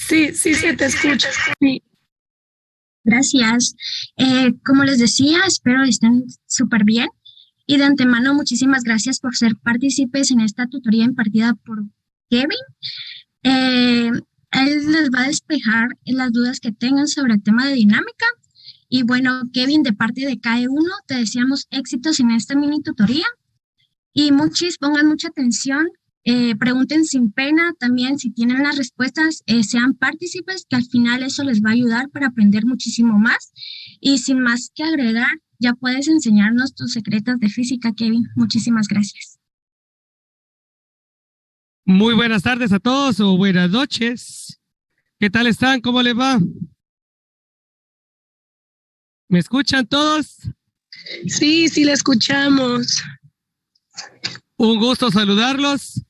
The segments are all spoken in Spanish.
Sí, se te escucha. Sí. Gracias. Como les decía, espero estén súper bien. Y de antemano, muchísimas gracias por ser partícipes en esta tutoría impartida por Kevin. Eh, Él les va a despejar las dudas que tengan sobre el tema de dinámica. Y bueno, Kevin, de parte de CAE1, te deseamos éxitos en esta mini tutoría. Y pongan mucha atención, pregunten sin pena, también si tienen las respuestas, sean partícipes, que al final eso les va a ayudar para aprender muchísimo más. Y sin más que agregar, ya puedes enseñarnos tus secretos de física, Kevin. Muchísimas gracias. Muy buenas tardes a todos o buenas noches. ¿Qué tal están? ¿Cómo les va? ¿Me escuchan todos? Sí, le escuchamos. Un gusto saludarlos.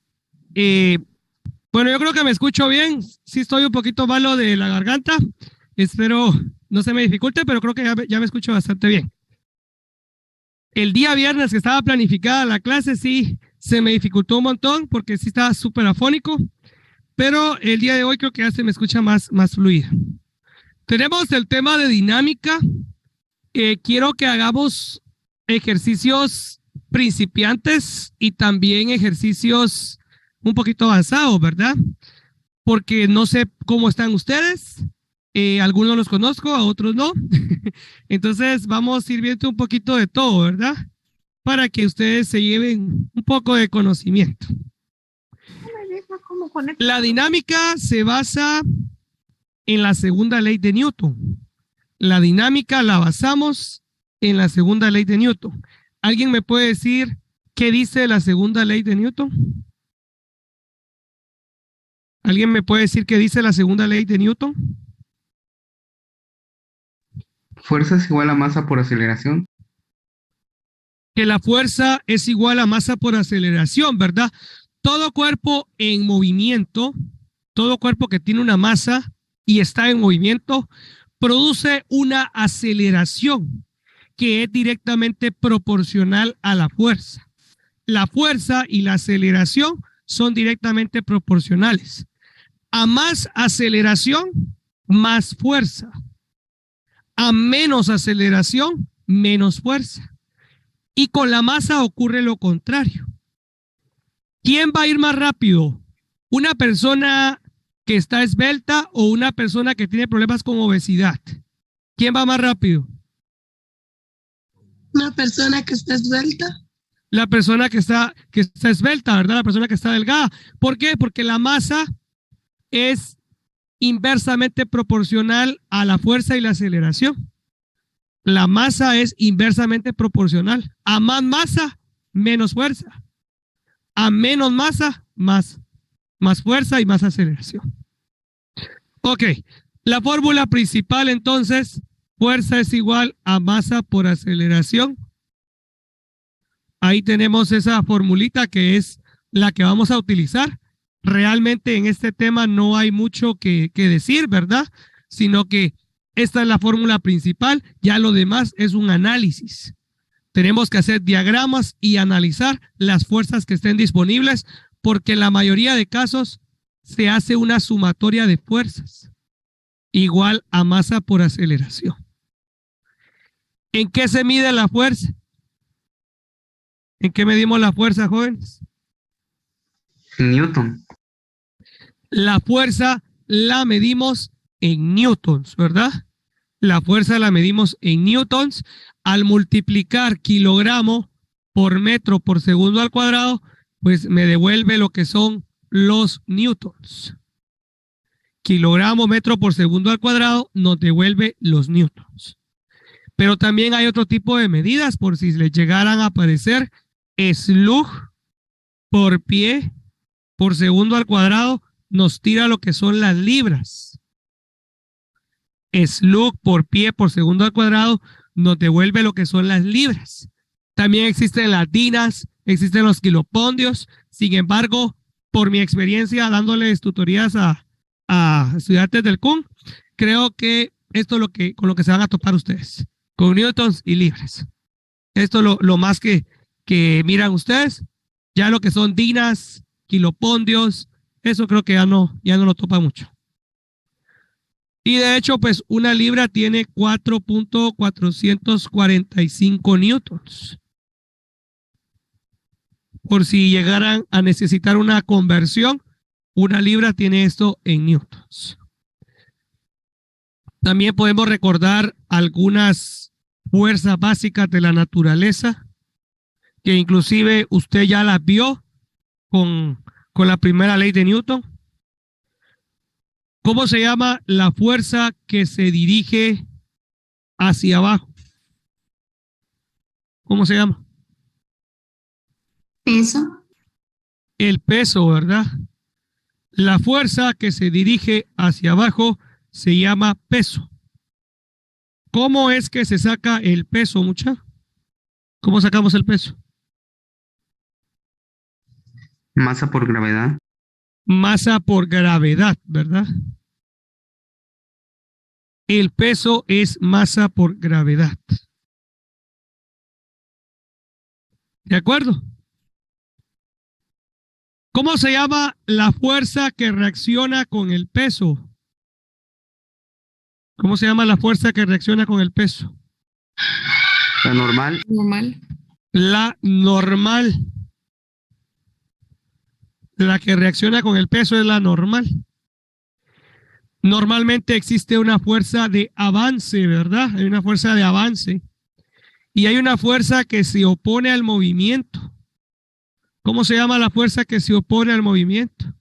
Bueno, yo creo que me escucho bien. Sí estoy un poquito malo de la garganta. Espero no se me dificulte, pero creo que ya me escucho bastante bien. El día viernes que estaba planificada la clase, sí, se me dificultó un montón porque sí estaba súper afónico, pero el día de hoy creo que ya se me escucha más fluido. Tenemos el tema de dinámica. Quiero que hagamos ejercicios principiantes y también ejercicios un poquito avanzados, ¿verdad? Porque no sé cómo están ustedes. Algunos los conozco, a otros no. Entonces vamos a ir viendo un poquito de todo, ¿verdad? Para que ustedes se lleven un poco de conocimiento. La dinámica se basa en la segunda ley de Newton. La dinámica la basamos en la segunda ley de Newton. ¿Alguien me puede decir qué dice la segunda ley de Newton? ¿Alguien me puede decir qué dice la segunda ley de Newton? Fuerza es igual a masa por aceleración. Que la fuerza es igual a masa por aceleración, ¿verdad? Todo cuerpo en movimiento, todo cuerpo que tiene una masa y está en movimiento, produce una aceleración que es directamente proporcional a la fuerza. La fuerza y la aceleración son directamente proporcionales. A más aceleración, más fuerza. A menos aceleración, menos fuerza. Y con la masa ocurre lo contrario. ¿Quién va a ir más rápido? ¿Una persona que está esbelta o una persona que tiene problemas con obesidad? ¿Quién va más rápido? Una persona que está esbelta. La persona que está esbelta, ¿verdad? La persona que está delgada. ¿Por qué? Porque la masa es inversamente proporcional a la fuerza y la aceleración. La masa es inversamente proporcional. A más masa, menos fuerza. A menos masa, más fuerza y más aceleración. Ok, la fórmula principal entonces, fuerza es igual a masa por aceleración. Ahí tenemos esa formulita que es la que vamos a utilizar. Realmente en este tema no hay mucho que decir, ¿verdad? Sino que esta es la fórmula principal, ya lo demás es un análisis. Tenemos que hacer diagramas y analizar las fuerzas que estén disponibles, porque en la mayoría de casos se hace una sumatoria de fuerzas igual a masa por aceleración. ¿En qué se mide la fuerza? ¿En qué medimos la fuerza, jóvenes? Newton. La fuerza la medimos en newtons, ¿verdad? La fuerza la medimos en newtons. Al multiplicar kilogramo por metro por segundo al cuadrado, pues me devuelve lo que son los newtons. Kilogramo metro por segundo al cuadrado nos devuelve los newtons. Pero también hay otro tipo de medidas por si les llegaran a aparecer. Slug por pie por segundo al cuadrado nos tira lo que son las libras. Slug por pie por segundo al cuadrado nos devuelve lo que son las libras. También existen las dinas, existen los kilopondios. Sin embargo, por mi experiencia dándoles tutorías a estudiantes del CUN, creo que esto es con lo que se van a topar ustedes, con newtons y libras. Esto es lo más que miran ustedes. Ya lo que son dinas, kilopondios, eso creo que ya no lo topa mucho. Y de hecho, pues una libra tiene 4.445 newtons. Por si llegaran a necesitar una conversión, una libra tiene esto en newtons. También podemos recordar algunas fuerzas básicas de la naturaleza, que inclusive usted ya las vio con la primera ley de Newton. ¿Cómo se llama la fuerza que se dirige hacia abajo? ¿Cómo se llama? Peso. El peso, ¿verdad? La fuerza que se dirige hacia abajo se llama peso. ¿Cómo es que se saca el peso, mucha? ¿Cómo sacamos el peso? Masa por gravedad. Masa por gravedad, ¿verdad? El peso es masa por gravedad. ¿De acuerdo? ¿Cómo se llama la fuerza que reacciona con el peso? ¿Cómo se llama la fuerza que reacciona con el peso? La normal. Normal. La normal. La que reacciona con el peso es la normal. Normalmente existe una fuerza de avance, ¿verdad? Hay una fuerza de avance. Y hay una fuerza que se opone al movimiento. ¿Cómo se llama la fuerza que se opone al movimiento?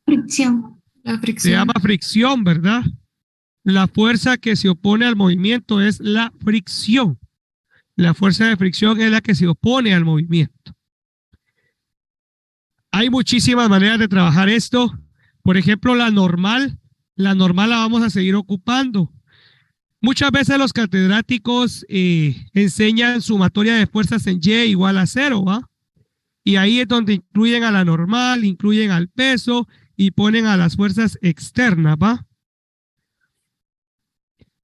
Fricción. La Se fricción. llama fricción, ¿verdad? La fuerza que se opone al movimiento es la fricción. La fuerza de fricción es la que se opone al movimiento. Hay muchísimas maneras de trabajar esto. Por ejemplo, la normal la vamos a seguir ocupando. Muchas veces los catedráticos enseñan sumatoria de fuerzas en Y igual a 0, ¿va? Y ahí es donde incluyen a la normal, incluyen al peso y ponen a las fuerzas externas, ¿va?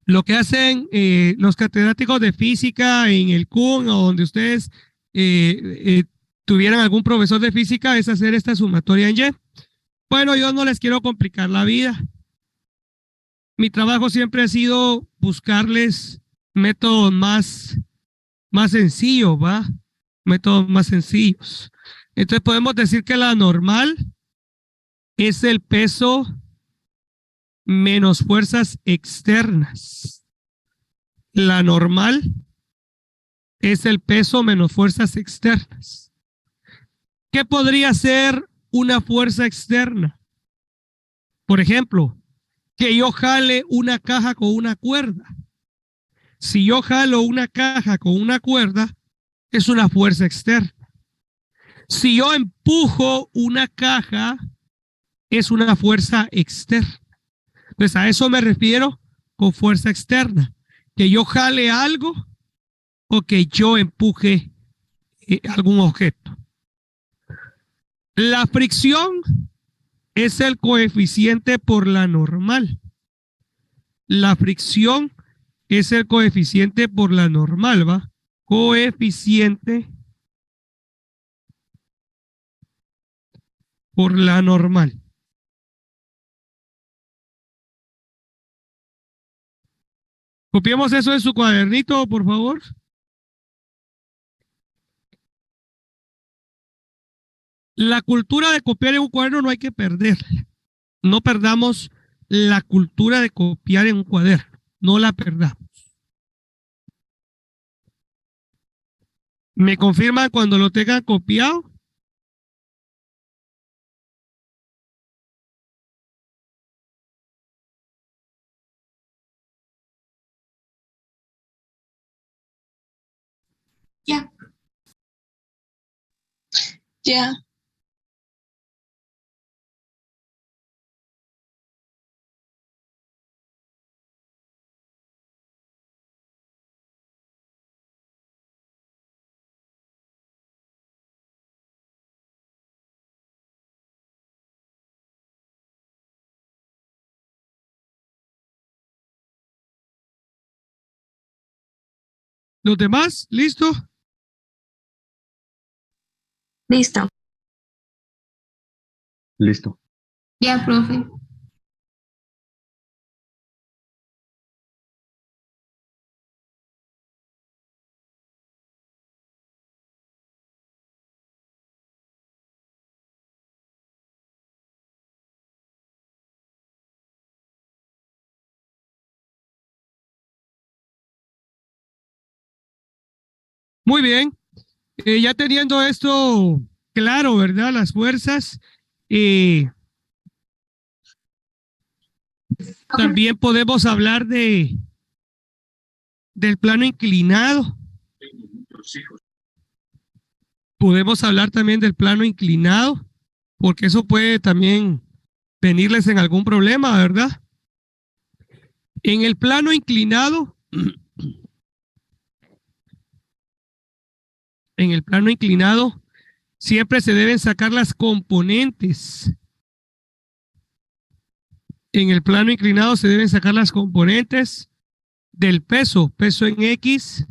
Lo que hacen los catedráticos de física en el CUN o donde ustedes tuvieran algún profesor de física es hacer esta sumatoria en Y. Bueno, yo no les quiero complicar la vida. Mi trabajo siempre ha sido buscarles métodos más sencillos, ¿va? Métodos más sencillos. Entonces podemos decir que la normal es el peso menos fuerzas externas. La normal es el peso menos fuerzas externas. ¿Qué podría ser una fuerza externa? Por ejemplo, que yo jale una caja con una cuerda. Si yo jalo una caja con una cuerda, es una fuerza externa. Si yo empujo una caja, es una fuerza externa. Entonces a eso me refiero con fuerza externa. Que yo jale algo o que yo empuje algún objeto. La fricción es el coeficiente por la normal. La fricción es el coeficiente por la normal, ¿va? Coeficiente por la normal. Copiemos eso en su cuadernito, por favor. La cultura de copiar en un cuaderno no hay que perderla. No perdamos la cultura de copiar en un cuaderno. No la perdamos. ¿Me confirman cuando lo tengan copiado? Ya. Ya. ¿Los demás? ¿Listo? Listo. Listo. Ya, profe. Muy bien. Ya teniendo esto claro, ¿verdad? Las fuerzas. También podemos hablar del plano inclinado. Podemos hablar también del plano inclinado, porque eso puede también venirles en algún problema, ¿verdad? En el plano inclinado, siempre se deben sacar las componentes. En el plano inclinado se deben sacar las componentes del peso, peso en X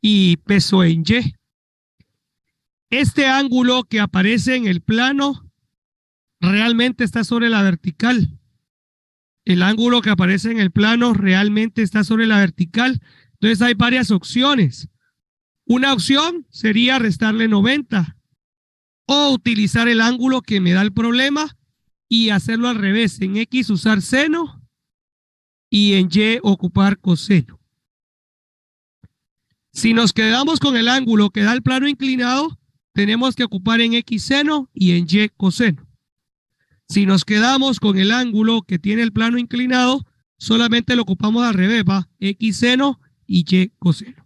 y peso en Y. Este ángulo que aparece en el plano realmente está sobre la vertical. El ángulo que aparece en el plano realmente está sobre la vertical. Entonces hay varias opciones. Una opción sería restarle 90 o utilizar el ángulo que me da el problema y hacerlo al revés. En X usar seno y en Y ocupar coseno. Si nos quedamos con el ángulo que da el plano inclinado, tenemos que ocupar en X seno y en Y coseno. Si nos quedamos con el ángulo que tiene el plano inclinado, solamente lo ocupamos al revés, va X seno y Y coseno.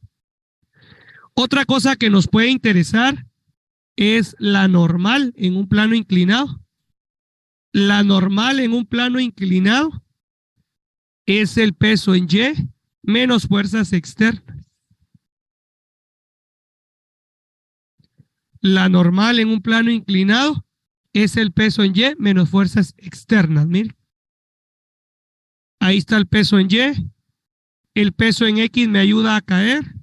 Otra cosa que nos puede interesar es la normal en un plano inclinado. La normal en un plano inclinado es el peso en Y menos fuerzas externas. La normal en un plano inclinado es el peso en Y menos fuerzas externas. Miren. Ahí está el peso en Y. El peso en X me ayuda a caer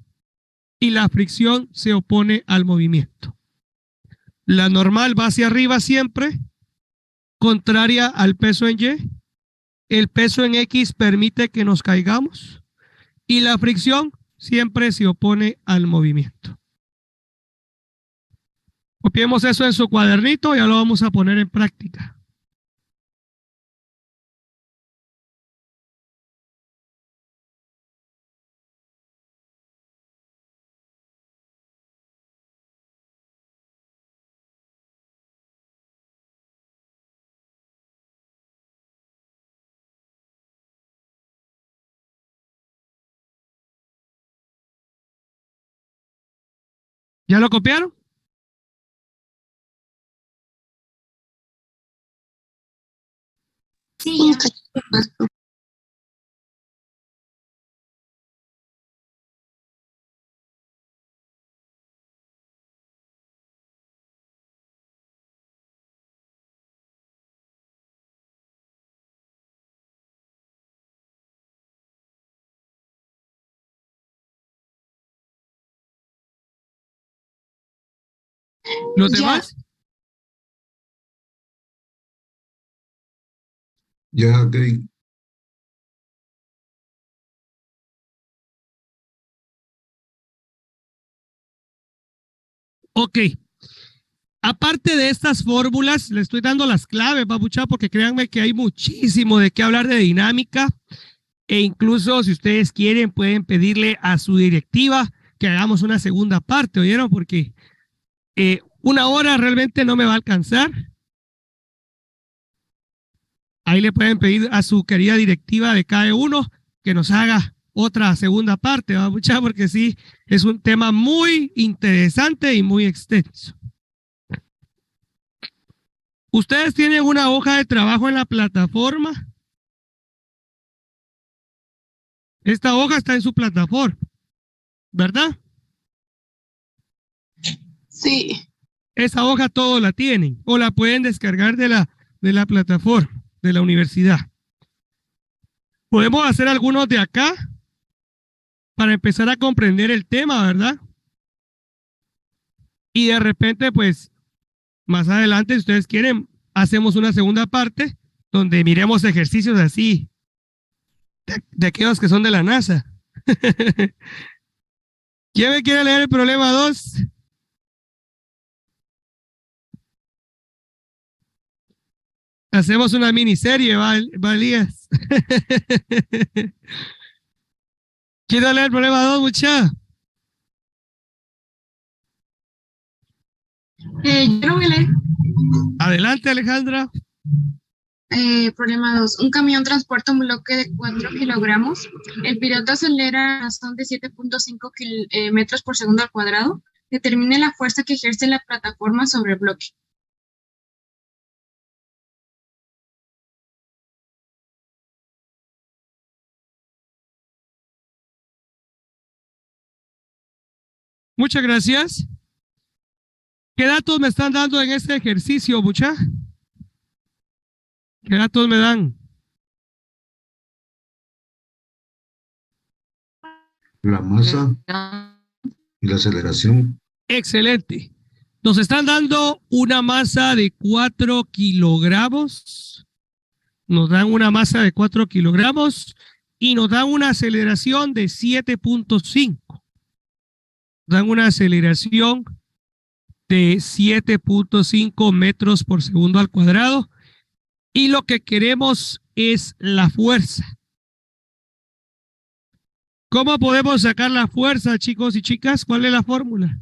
y la fricción se opone al movimiento. La normal va hacia arriba siempre, contraria al peso en Y. El peso en X permite que nos caigamos y la fricción siempre se opone al movimiento. Copiemos eso en su cuadernito y ya lo vamos a poner en práctica. ¿Ya lo copiaron? Sí, ¿Los Ya. demás? Ya, Kevin. Ok. Aparte de estas fórmulas, le estoy dando las claves, babucha, porque créanme que hay muchísimo de qué hablar de dinámica. E incluso si ustedes quieren, pueden pedirle a su directiva que hagamos una segunda parte, ¿oyeron? Porque una hora realmente no me va a alcanzar. Ahí le pueden pedir a su querida directiva de KE1 que nos haga otra segunda parte, ¿va, mucha? Porque sí, es un tema muy interesante y muy extenso. Ustedes tienen una hoja de trabajo en la plataforma. Esta hoja está en su plataforma, ¿verdad? Sí. Esa hoja todos la tienen o la pueden descargar de la plataforma de la universidad. Podemos hacer algunos de acá para empezar a comprender el tema, ¿verdad? Y de repente, pues, más adelante, si ustedes quieren, hacemos una segunda parte donde miremos ejercicios así, de aquellos que son de la NASA. ¿Quién me quiere leer el problema 2? Hacemos una miniserie, Valías. ¿Quiero leer el problema 2, muchacha? Yo lo voy a leer. Adelante, Alejandra. Problema 2. Un camión transporta un bloque de 4 kilogramos. El piloto acelera a razón de 7.5 metros por segundo al cuadrado. Determine la fuerza que ejerce la plataforma sobre el bloque. Muchas gracias. ¿Qué datos me están dando en este ejercicio, mucha? ¿Qué datos me dan? La masa y la aceleración. Excelente. Nos están dando una masa de 4 kilogramos. Nos dan una masa de 4 kilogramos y nos dan una aceleración de 7.5. Dan una aceleración de 7.5 metros por segundo al cuadrado. Y lo que queremos es la fuerza. ¿Cómo podemos sacar la fuerza, chicos y chicas? ¿Cuál es la fórmula?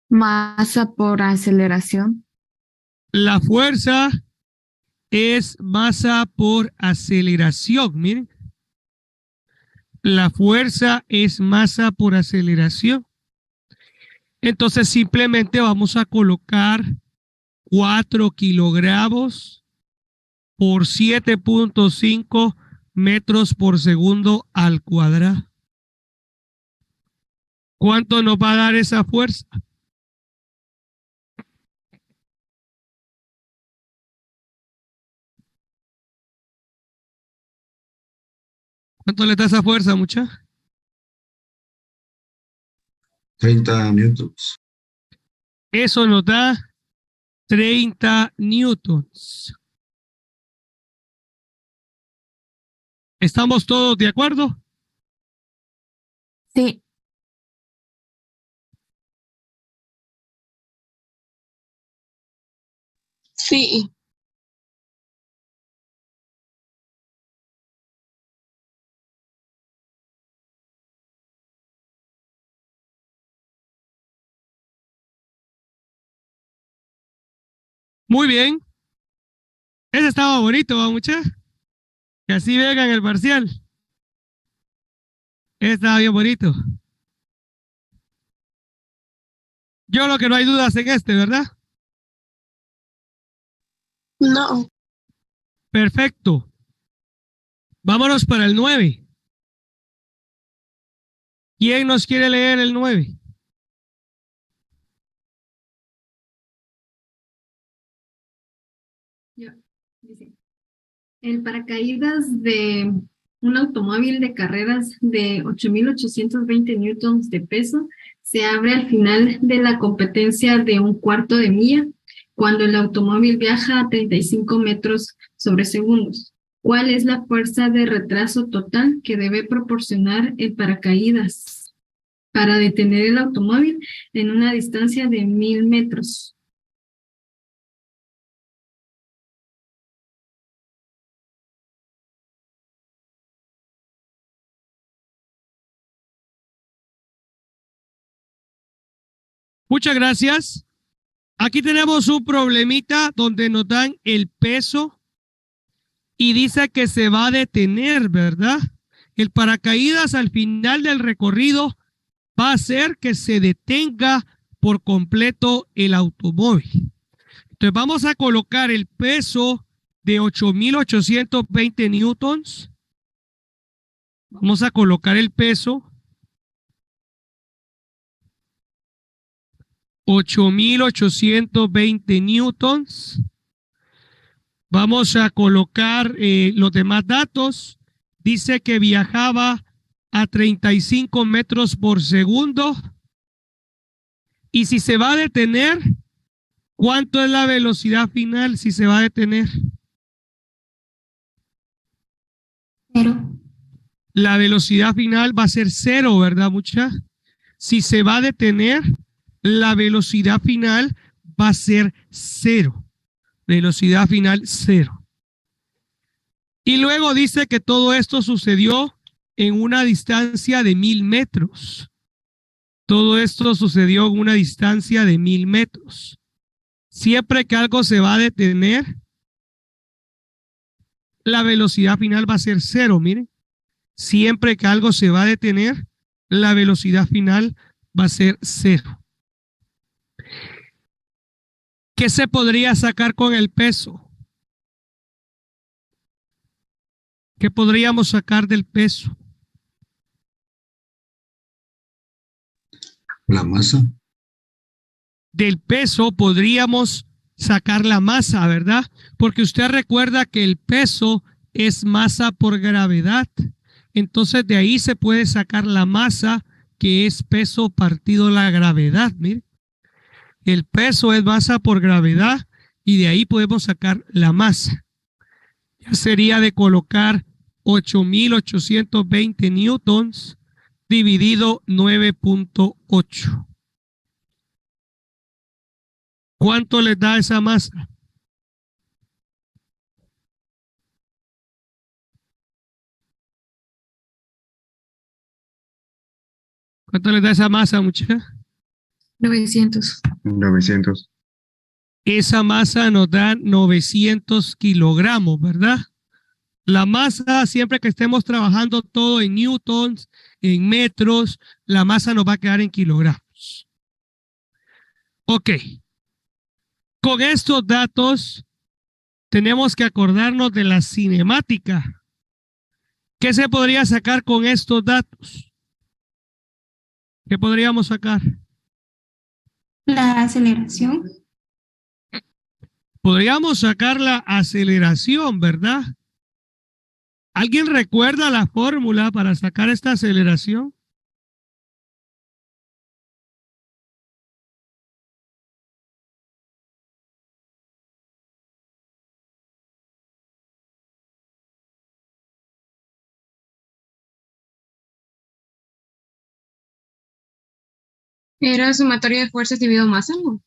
Masa por aceleración. La fuerza es masa por aceleración. Miren. La fuerza es masa por aceleración. Entonces simplemente vamos a colocar 4 kilogramos por 7.5 metros por segundo al cuadrado. ¿Cuánto nos va a dar esa fuerza? ¿Cuánto le da esa fuerza, mucha? 30 newtons. Eso nos da 30 newtons. ¿Estamos todos de acuerdo? Sí. Sí. Muy bien. Ese estaba bonito, ¿va, mucha? Que así vengan el parcial. Ese estaba bien bonito. Yo lo que no hay dudas en este, ¿verdad? No. Perfecto. Vámonos para el 9. ¿Quién nos quiere leer el 9? Dice, el paracaídas de un automóvil de carreras de 8.820 newtons de peso se abre al final de la competencia de un cuarto de milla cuando el automóvil viaja a 35 metros sobre segundos. ¿Cuál es la fuerza de retraso total que debe proporcionar el paracaídas para detener el automóvil en una distancia de 1.000 metros? Muchas gracias. Aquí tenemos un problemita donde nos dan el peso y dice que se va a detener, ¿verdad? El paracaídas al final del recorrido va a hacer que se detenga por completo el automóvil. Entonces vamos a colocar el peso de 8.820 newtons. Vamos a colocar el peso 8.820 newtons. Vamos a colocar los demás datos. Dice que viajaba a 35 metros por segundo. Y si se va a detener, ¿cuánto es la velocidad final si se va a detener? 0. La velocidad final va a ser 0, ¿verdad, mucha? Si se va a detener, la velocidad final va a ser 0. Velocidad final 0. Y luego dice que todo esto sucedió en una distancia de 1.000 metros. Todo esto sucedió en una distancia de 1000 metros. Siempre que algo se va a detener, la velocidad final va a ser 0, miren. Siempre que algo se va a detener, la velocidad final va a ser 0. ¿Qué se podría sacar con el peso? ¿Qué podríamos sacar del peso? La masa. Del peso podríamos sacar la masa, ¿verdad? Porque usted recuerda que el peso es masa por gravedad. Entonces de ahí se puede sacar la masa, que es peso partido la gravedad. Mire, el peso es masa por gravedad y de ahí podemos sacar la masa. Ya sería de colocar 8.820 newtons dividido 9.8. ¿Cuánto les da esa masa? ¿Cuánto les da esa masa, muchachos? 900. 900. Esa masa nos da 900 kilogramos, ¿verdad? La masa, siempre que estemos trabajando todo en newtons, en metros, la masa nos va a quedar en kilogramos. Ok. Con estos datos, tenemos que acordarnos de la cinemática. ¿Qué se podría sacar con estos datos? ¿Qué podríamos sacar? La aceleración. Podríamos sacar la aceleración, ¿verdad? ¿Alguien recuerda la fórmula para sacar esta aceleración? Era sumatoria de fuerzas dividido masa, ¿no?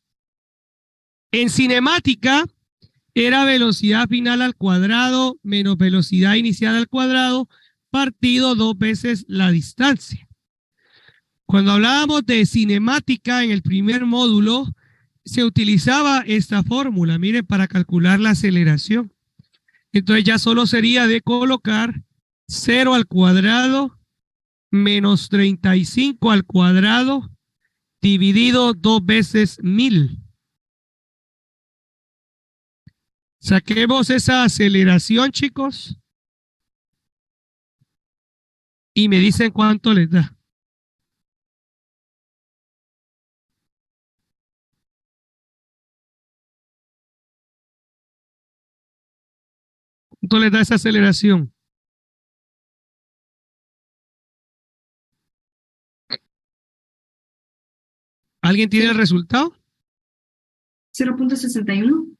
En cinemática era velocidad final al cuadrado menos velocidad inicial al cuadrado partido 2 veces la distancia. Cuando hablábamos de cinemática en el primer módulo, se utilizaba esta fórmula, miren, para calcular la aceleración. Entonces ya solo sería de colocar 0 al cuadrado menos 35 al cuadrado dividido 2 veces 1000. Saquemos esa aceleración, chicos, y me dicen cuánto les da. ¿Cuánto les da esa aceleración? ¿Alguien tiene el resultado? 0.61.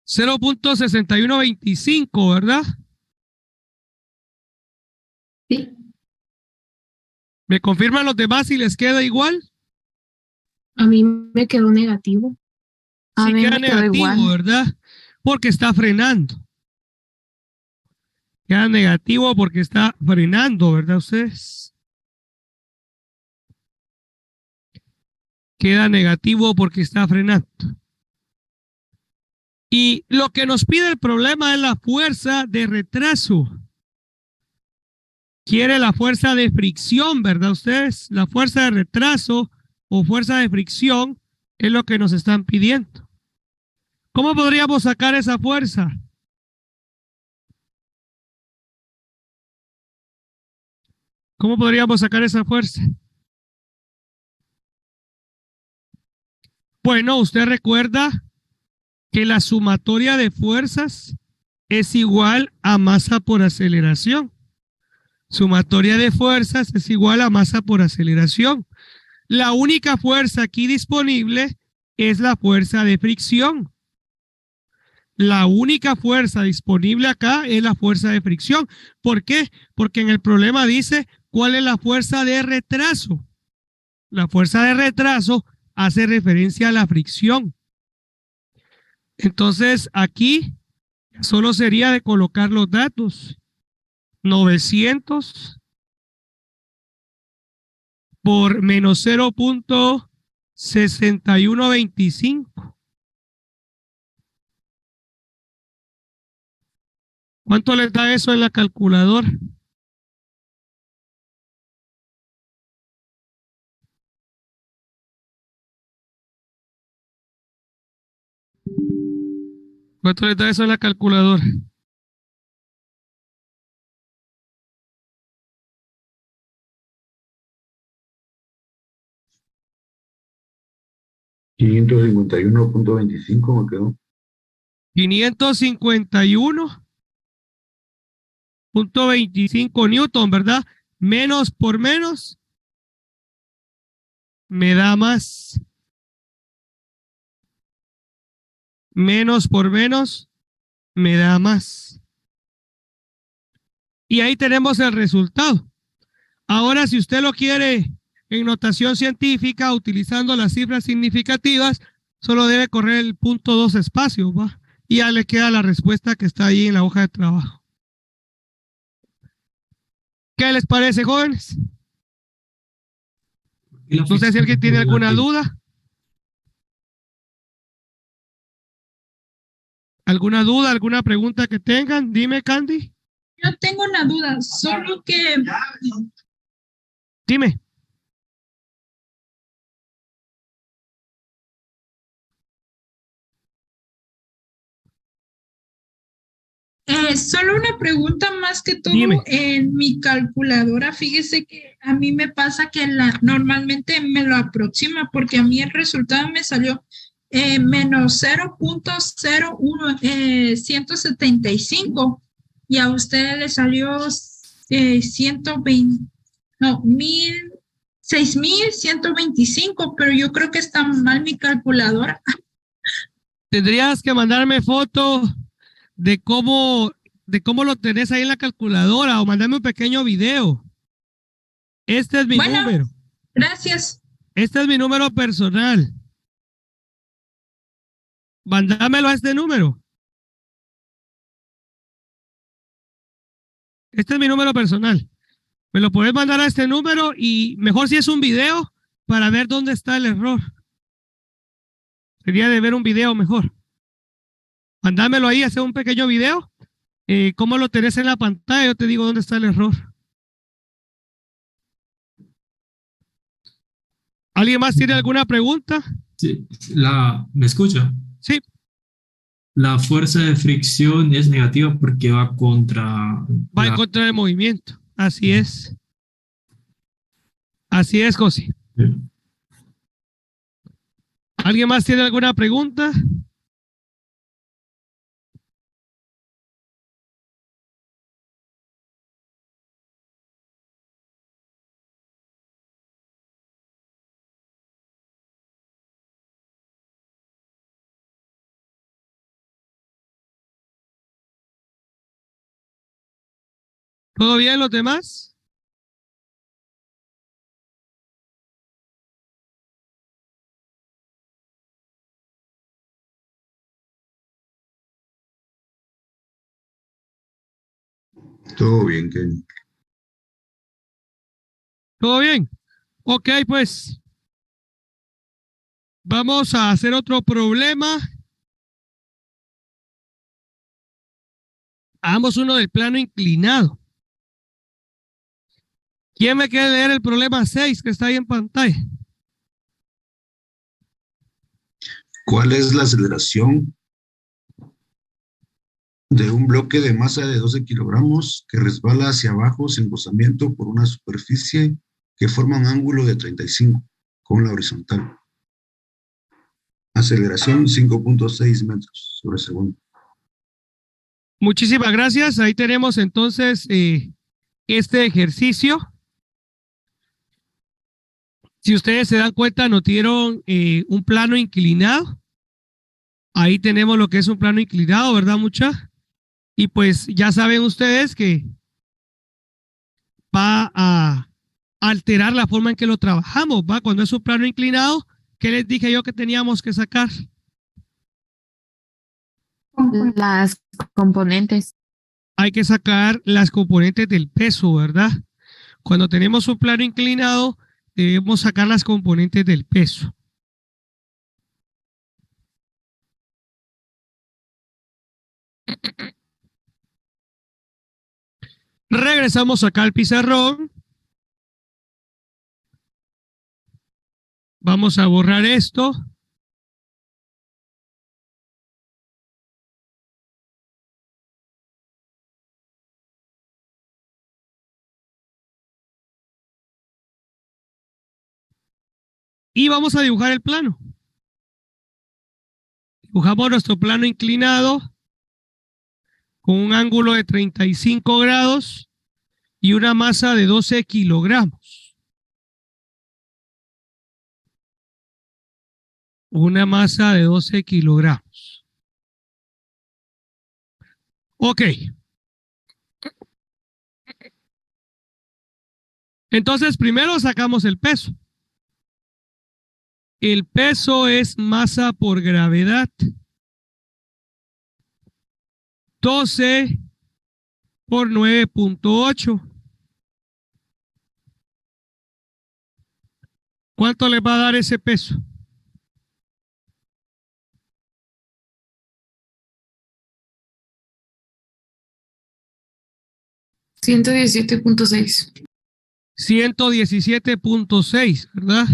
0.6125, ¿verdad? Sí. ¿Me confirman los demás si les queda igual? A mí me quedó negativo. A Sí mí queda me quedó negativo, igual. ¿verdad? Porque está frenando. Queda negativo porque está frenando, ¿verdad ustedes? Queda negativo porque está frenando. Y lo que nos pide el problema es la fuerza de retraso. Quiere la fuerza de fricción, ¿verdad ustedes? La fuerza de retraso o fuerza de fricción es lo que nos están pidiendo. ¿Cómo podríamos sacar esa fuerza? ¿Cómo podríamos sacar esa fuerza? Bueno, usted recuerda que la sumatoria de fuerzas es igual a masa por aceleración. Sumatoria de fuerzas es igual a masa por aceleración. La única fuerza aquí disponible es la fuerza de fricción. La única fuerza disponible acá es la fuerza de fricción. ¿Por qué? Porque en el problema dice cuál es la fuerza de retraso. La fuerza de retraso hace referencia a la fricción. Entonces aquí solo sería de colocar los datos. 900 por menos 0.6125. ¿Cuánto les da eso en la calculadora? ¿Cuánto les da eso en la calculadora? $551.25 me quedó. 551.25 newton, ¿verdad? Menos por menos me da más. Menos por menos me da más. Y ahí tenemos el resultado. Ahora, si usted lo quiere en notación científica, utilizando las cifras significativas, solo debe correr el punto 2 espacios, ¿va? Y ya le queda la respuesta que está ahí en la hoja de trabajo. ¿Qué les parece, jóvenes? No sé si alguien tiene alguna duda. ¿Alguna duda, alguna pregunta que tengan? Dime, Candy. Yo tengo una duda, solo que Dime. solo una pregunta más que todo. Dime. En mi calculadora, fíjese que a mí me pasa que normalmente me lo aproxima porque a mí el resultado me salió menos 0.0175 y a usted le salió 120, no, 6.125, pero yo creo que está mal mi calculadora. Tendrías que mandarme foto de cómo lo tenés ahí en la calculadora o mandarme un pequeño video. Este es mi número. Gracias. Este es mi número personal. Mándamelo a este número. Este es mi número personal. Me lo podés mandar a este número y mejor si es un video para ver dónde está el error. Sería de ver un video mejor. Mándamelo ahí, hacer un pequeño video. ¿Cómo lo tenés en la pantalla? Yo te digo dónde está el error. ¿Alguien más tiene alguna pregunta? Sí, ¿me escucha? Sí. La fuerza de fricción es negativa porque va en contra del movimiento. Así es. Así es, José. Sí. ¿Alguien más tiene alguna pregunta? ¿Todo bien los demás? Todo bien, Kevin. ¿Todo bien? Ok, pues vamos a hacer otro problema. Hagamos uno del plano inclinado. ¿Quién me quiere leer el problema 6 que está ahí en pantalla? ¿Cuál es la aceleración de un bloque de masa de 12 kilogramos que resbala hacia abajo sin rozamiento por una superficie que forma un ángulo de 35 con la horizontal? Aceleración 5.6 metros sobre segundo. Muchísimas gracias. Ahí tenemos entonces este ejercicio. Si ustedes se dan cuenta, nos dieron un plano inclinado. Ahí tenemos lo que es un plano inclinado, ¿verdad, mucha? Y pues ya saben ustedes que va a alterar la forma en que lo trabajamos, ¿va? Cuando es un plano inclinado, ¿qué les dije yo que teníamos que sacar? Las componentes. hay que sacar las componentes del peso, ¿verdad? Cuando tenemos un plano inclinado, debemos sacar las componentes del peso. Regresamos acá al pizarrón. Vamos a borrar esto. Y vamos a dibujar el plano. Dibujamos nuestro plano inclinado con un ángulo de 35 grados y una masa de 12 kilogramos. Una masa de 12 kilogramos. Ok. Entonces, primero sacamos el peso. El peso es masa por gravedad. 12 por 9.8. ¿Cuánto le va a dar ese peso? $117.6. 117.6, ¿verdad?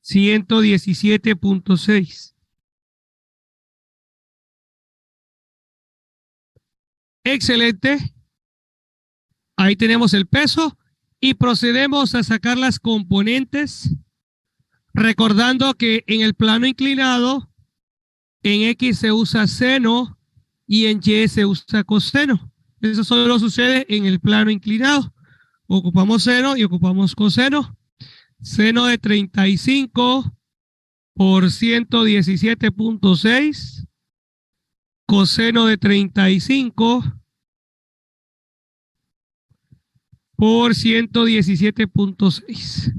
117.6. Excelente. Ahí tenemos el peso y procedemos a sacar las componentes, recordando que en el plano inclinado, en X se usa seno y en Y se usa coseno. Eso solo sucede en el plano inclinado. Ocupamos seno y ocupamos coseno. Seno de 35 por 117.6. Coseno de 35 por 117.6.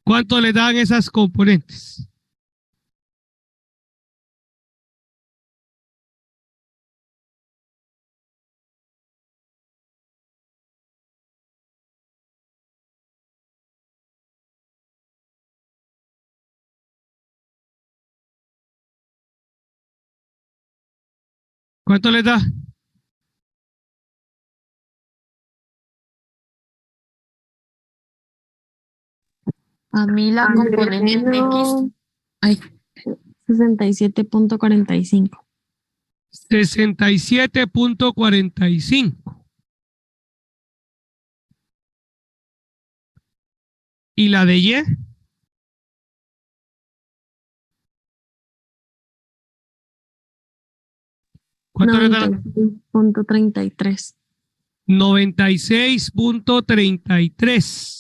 ¿Cuánto le dan esas componentes? ¿Cuánto le da? A mí la componente X, ay, 67.45. 67.45. ¿Y la de Y? ¿Cuánto le da? 96.33. 96.33.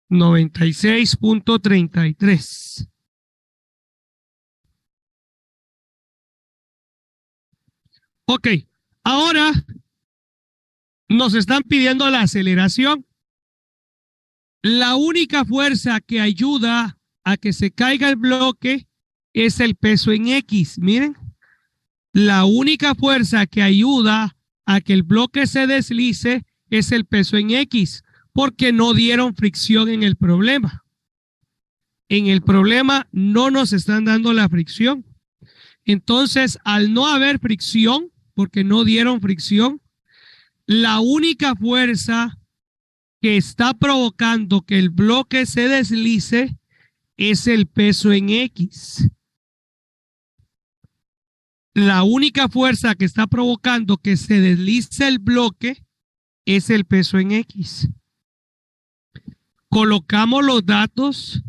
96.33. Ok, ahora nos están pidiendo la aceleración. La única fuerza que ayuda a que se caiga el bloque es el peso en X. Miren, la única fuerza que ayuda a que el bloque se deslice es el peso en X, porque no dieron fricción en el problema. En el problema no nos están dando la fricción. Entonces, al no haber fricción, porque no dieron fricción, la única fuerza que está provocando que el bloque se deslice es el peso en X. La única fuerza que está provocando que se deslice el bloque es el peso en X. Colocamos los datos.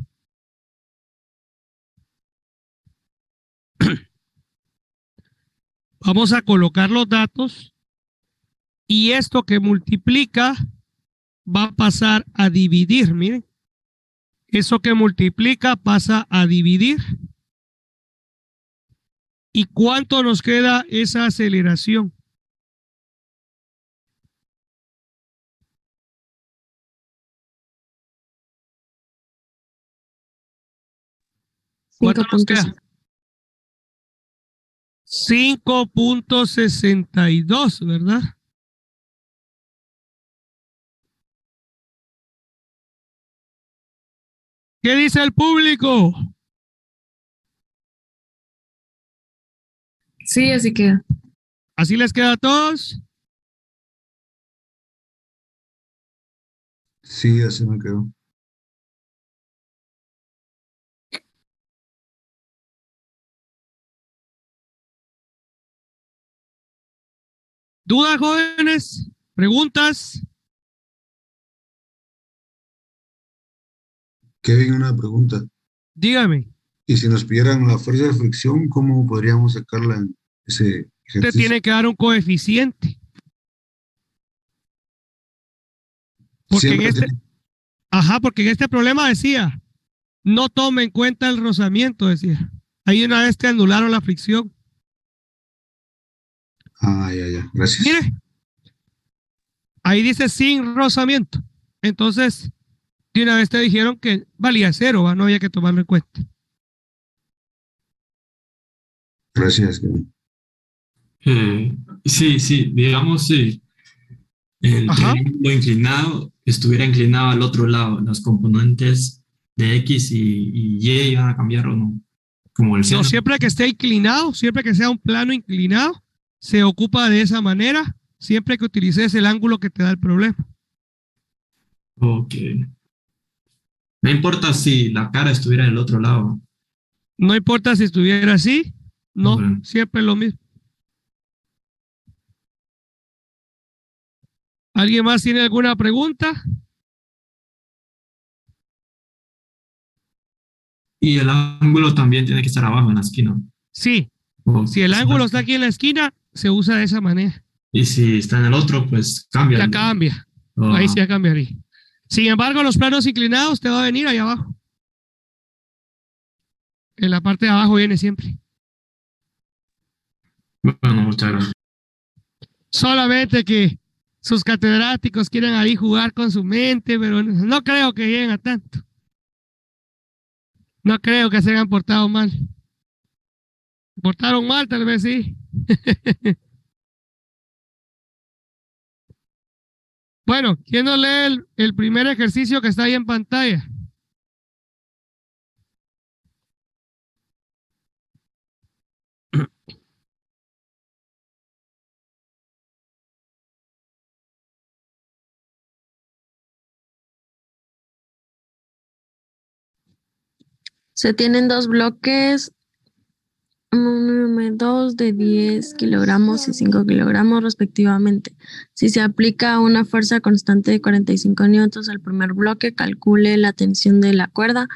Vamos a colocar los datos y esto que multiplica va a pasar a dividir. Miren, eso que multiplica pasa a dividir. ¿Y cuánto nos queda esa aceleración? ¿Cuánto nos queda? 5.5. 5.62, ¿verdad? ¿Qué dice el público? Sí, así queda. ¿Así les queda a todos? Sí, así me quedó. ¿Dudas, jóvenes? ¿Preguntas? Kevin, una pregunta. Dígame. Y si nos pidieran la fuerza de fricción, ¿cómo podríamos sacarla en ese Usted ejercicio? tiene que dar un coeficiente. Porque en Siempre este, porque en este problema decía, no tome en cuenta el rozamiento, decía. Ahí una vez te anularon la fricción. ya. Gracias. Mire, ahí dice sin rozamiento. Entonces, de una vez te dijeron que valía 0, ¿va? No había que tomarlo en cuenta. Gracias, Kevin. Sí, digamos, si el Ajá. triángulo inclinado estuviera inclinado al otro lado, los componentes de X y Y iban a cambiar o no. Como el No, seno. siempre que esté inclinado, siempre que sea un plano inclinado, se ocupa de esa manera, siempre que utilices el ángulo que te da el problema. Ok. No importa si la cara estuviera del otro lado. No importa si estuviera así, no, Ok. siempre es lo mismo. ¿Alguien más tiene alguna pregunta? Y el ángulo también tiene que estar abajo en la esquina. Sí, O- si el ángulo está aquí en la esquina, se usa de esa manera. Y si está en el otro, pues cambia. Ya cambia. Oh, Ahí sí ya cambiaría. Sin embargo, los planos inclinados te va a venir ahí abajo. En la parte de abajo viene siempre. Bueno, muchas gracias. Solamente que sus catedráticos quieren ahí jugar con su mente, pero no creo que lleguen a tanto. No creo que se hayan portado mal. Portaron mal, tal vez sí. Bueno, ¿quién nos lee el primer ejercicio que está ahí en pantalla? Se tienen dos bloques, dos de 10 kilogramos y 5 kilogramos respectivamente. Si se aplica una fuerza constante de 45 newtons al primer bloque, calcule la tensión de la cuerda,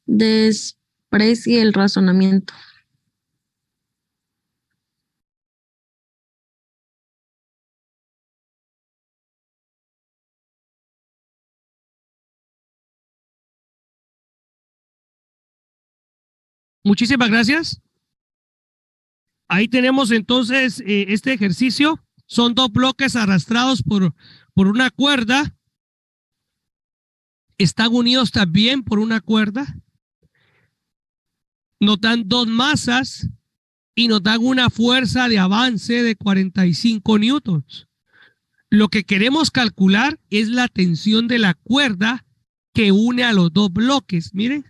desprecie el razonamiento. Muchísimas gracias. Ahí tenemos entonces este ejercicio. Son dos bloques arrastrados por una cuerda. Están unidos también por una cuerda. Nos dan dos masas y nos dan una fuerza de avance de 45 newtons. Lo que queremos calcular es la tensión de la cuerda que une a los dos bloques. Miren,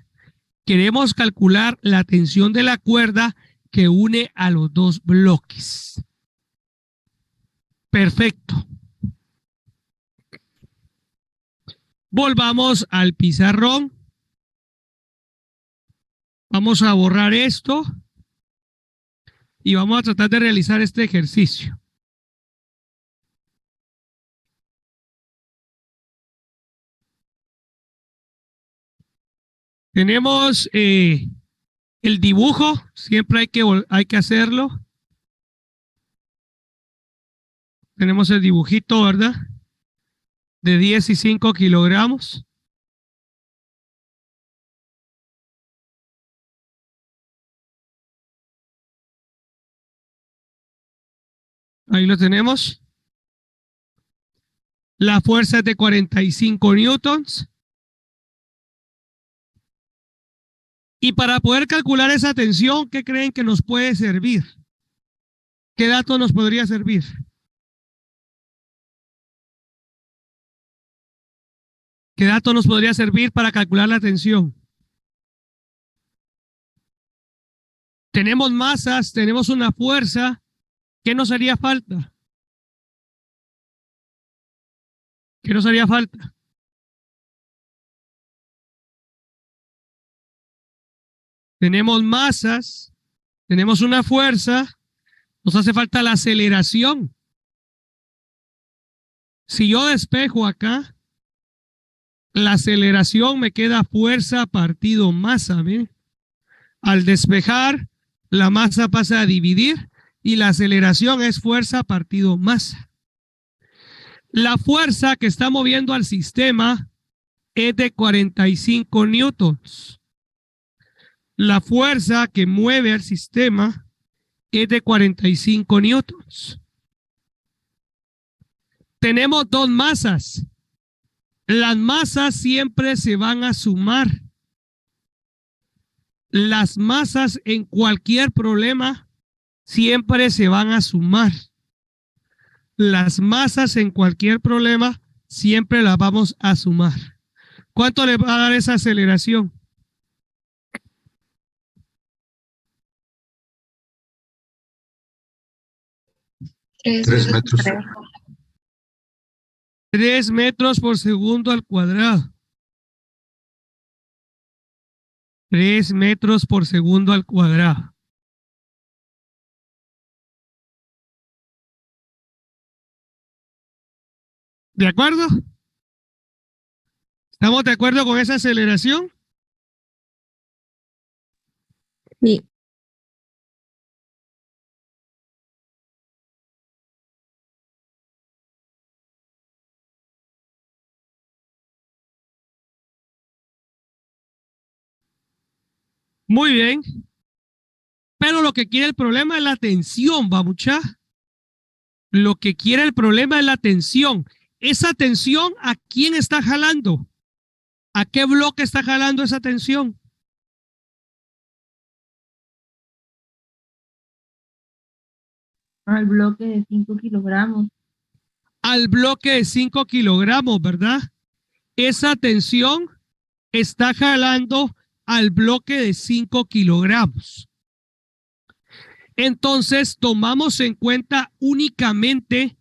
queremos calcular la tensión de la cuerda que une a los dos bloques. Perfecto. Volvamos al pizarrón. Vamos a borrar esto y vamos a tratar de realizar este ejercicio. Tenemos el dibujo, siempre hay que hacerlo. Tenemos el dibujito, ¿verdad? De 10 y 5 kilogramos. Ahí lo tenemos. La fuerza es de 45 newtons. Y para poder calcular esa tensión, ¿qué creen que nos puede servir? ¿Qué dato nos podría servir? ¿Qué dato nos podría servir para calcular la tensión? Tenemos masas, tenemos una fuerza. ¿Qué nos haría falta? ¿Qué nos haría falta? Tenemos masas, tenemos una fuerza, nos hace falta la aceleración. Si yo despejo acá, la aceleración me queda fuerza partido masa, ¿ven? Al despejar, la masa pasa a dividir y la aceleración es fuerza partido masa. La fuerza que está moviendo al sistema es de 45 newtons. La fuerza que mueve al sistema es de 45 newtons. Tenemos dos masas. Las masas siempre se van a sumar. Las masas en cualquier problema siempre se van a sumar. Las masas en cualquier problema siempre las vamos a sumar. ¿Cuánto le va a dar esa aceleración? Tres metros. 3 metros por segundo al cuadrado. 3 metros por segundo al cuadrado. ¿De acuerdo? ¿Estamos de acuerdo con esa aceleración? Sí. Muy bien. Pero lo que quiere el problema es la tensión, ¿va mucha? Lo que quiere el problema es la tensión. Esa tensión, ¿a quién está jalando? ¿A qué bloque está jalando esa tensión? Al bloque de 5 kilogramos. Al bloque de 5 kilogramos, ¿verdad? Esa tensión está jalando al bloque de 5 kilogramos. Entonces, tomamos en cuenta únicamente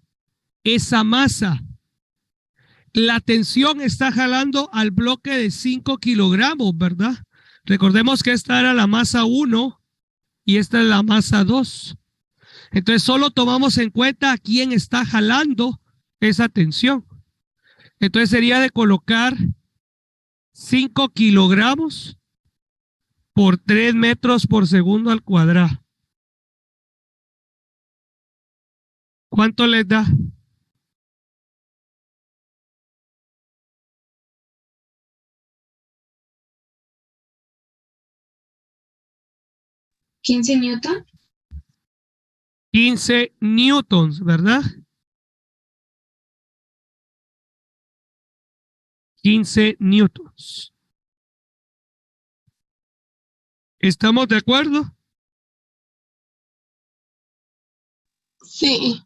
esa masa. La tensión está jalando al bloque de 5 kilogramos, ¿verdad? Recordemos que esta era la masa 1 y esta es la masa 2. Entonces, solo tomamos en cuenta a quién está jalando esa tensión. Entonces, sería de colocar 5 kilogramos por 3 metros por segundo al cuadrado. ¿Cuánto les da? ¿15 newton? 15 newtons, ¿verdad? 15 newtons. ¿Estamos de acuerdo? Sí.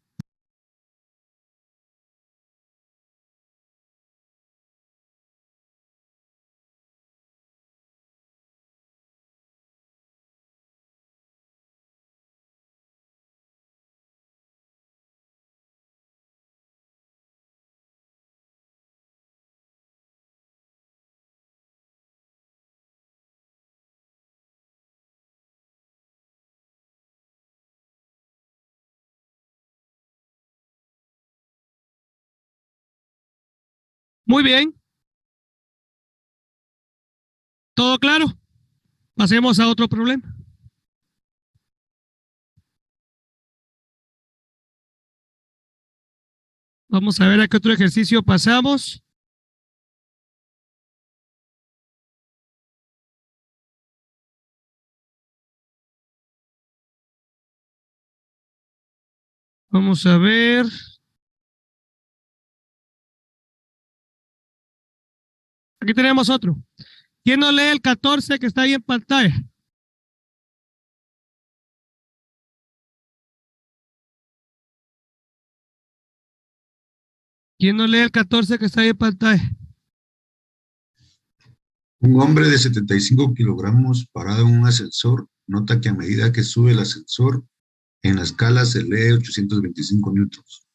Muy bien. ¿Todo claro? Pasemos a otro problema. Vamos a ver a qué otro ejercicio pasamos. Vamos a ver. Aquí tenemos otro. ¿Quién no lee el 14 que está ahí en pantalla? ¿Quién no lee el 14 que está ahí en pantalla? Un hombre de 75 kilogramos parado en un ascensor nota que a medida que sube el ascensor, en la escala se lee 825 newtons.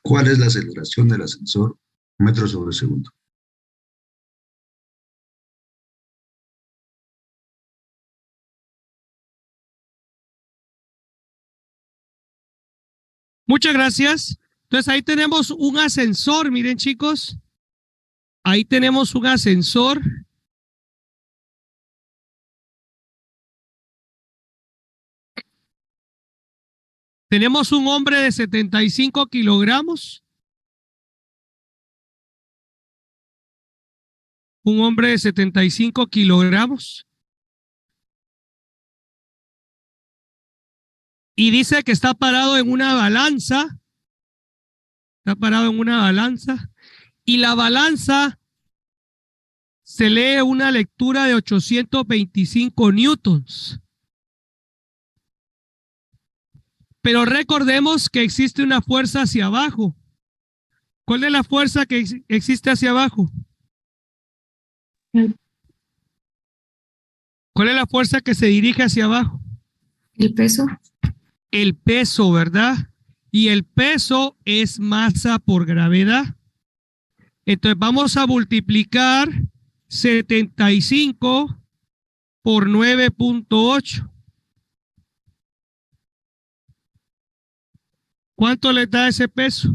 ¿Cuál es la aceleración del ascensor metros sobre segundo? Muchas gracias. Entonces ahí tenemos un ascensor, miren chicos. Ahí tenemos un ascensor. Tenemos un hombre de 75 kilogramos. Un hombre de 75 kilogramos. Y dice que está parado en una balanza. Está parado en una balanza. Y la balanza se lee una lectura de 825 newtons. Pero recordemos que existe una fuerza hacia abajo. ¿Cuál es la fuerza que existe hacia abajo? ¿Cuál es la fuerza que se dirige hacia abajo? El peso. El peso, ¿verdad? Y el peso es masa por gravedad. Entonces vamos a multiplicar 75 por 9.8. ¿Cuánto le da ese peso?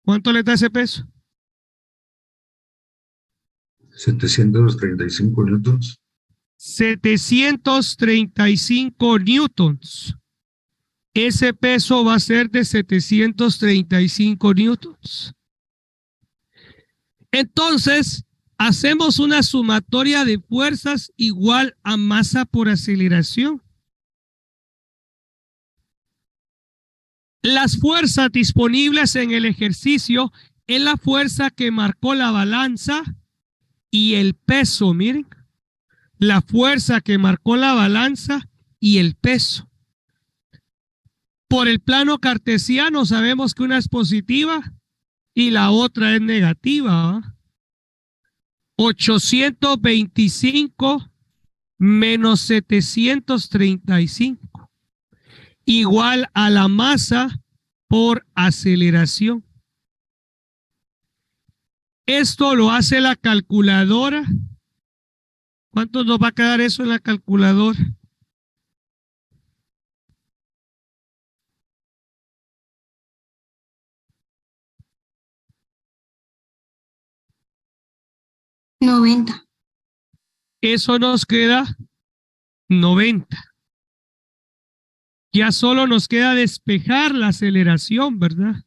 ¿Cuánto le da ese peso? 735 newtons. 735 newtons. Ese peso va a ser de 735 newtons. Entonces, hacemos una sumatoria de fuerzas igual a masa por aceleración. Las fuerzas disponibles en el ejercicio es la fuerza que marcó la balanza y el peso, miren. La fuerza que marcó la balanza y el peso. Por el plano cartesiano sabemos que una es positiva y la otra es negativa, ¿va? 825 menos 735 igual a la masa por aceleración. Esto lo hace la calculadora. ¿Cuánto nos va a quedar eso en la calculadora? $90. Eso nos queda 90. Ya solo nos queda despejar la aceleración, ¿verdad?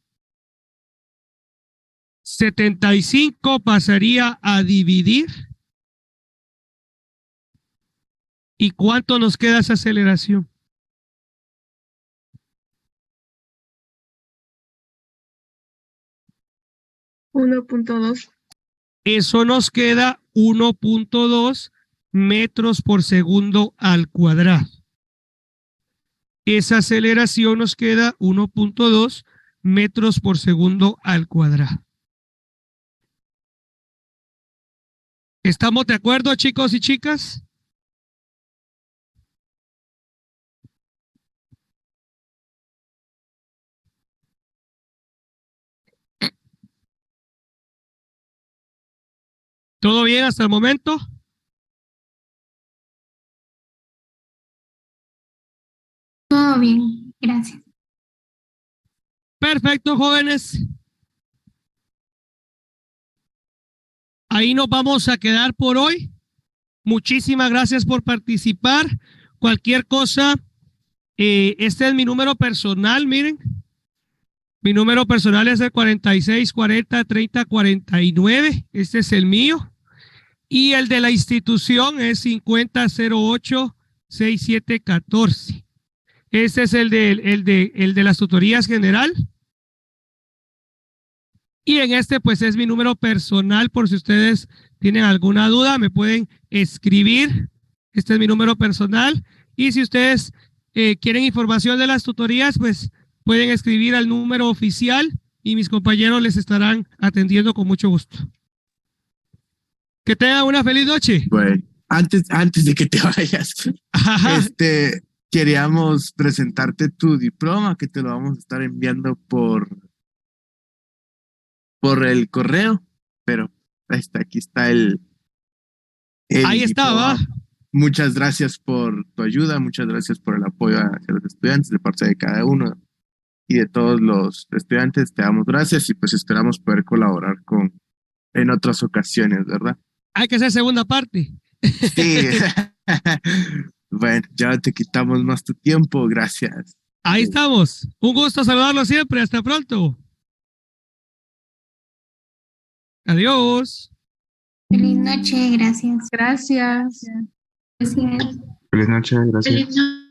75 pasaría a dividir. ¿Y cuánto nos queda esa aceleración? $1.2. Eso nos queda 1.2 metros por segundo al cuadrado. Esa aceleración nos queda 1.2 metros por segundo al cuadrado. ¿Estamos de acuerdo, chicos y chicas? ¿Todo bien hasta el momento? Todo bien, gracias. Perfecto, jóvenes. Ahí nos vamos a quedar por hoy. Muchísimas gracias por participar. Cualquier cosa, este es mi número personal, miren. Mi número personal es el 46403049. Este es el mío. Y el de la institución es 5008 6714. Este es el de las tutorías general. Y en este pues es mi número personal, por si ustedes tienen alguna duda, me pueden escribir. Este es mi número personal. Y si ustedes quieren información de las tutorías, pues pueden escribir al número oficial y mis compañeros les estarán atendiendo con mucho gusto. Que tengan una feliz noche. Bueno, antes de que te vayas, queríamos presentarte tu diploma, que te lo vamos a estar enviando por el correo, pero aquí está el ahí estaba. Muchas gracias por tu ayuda, muchas gracias por el apoyo hacia los estudiantes de parte de cada uno y de todos los estudiantes. Te damos gracias y pues esperamos poder colaborar en otras ocasiones, ¿verdad? Hay que hacer segunda parte. Sí. Bueno, ya te quitamos más tu tiempo, gracias. Ahí estamos. Un gusto saludarlo siempre. Hasta pronto. Adiós. Feliz noche, gracias. Gracias. Gracias. Feliz noche, gracias. Feliz noche.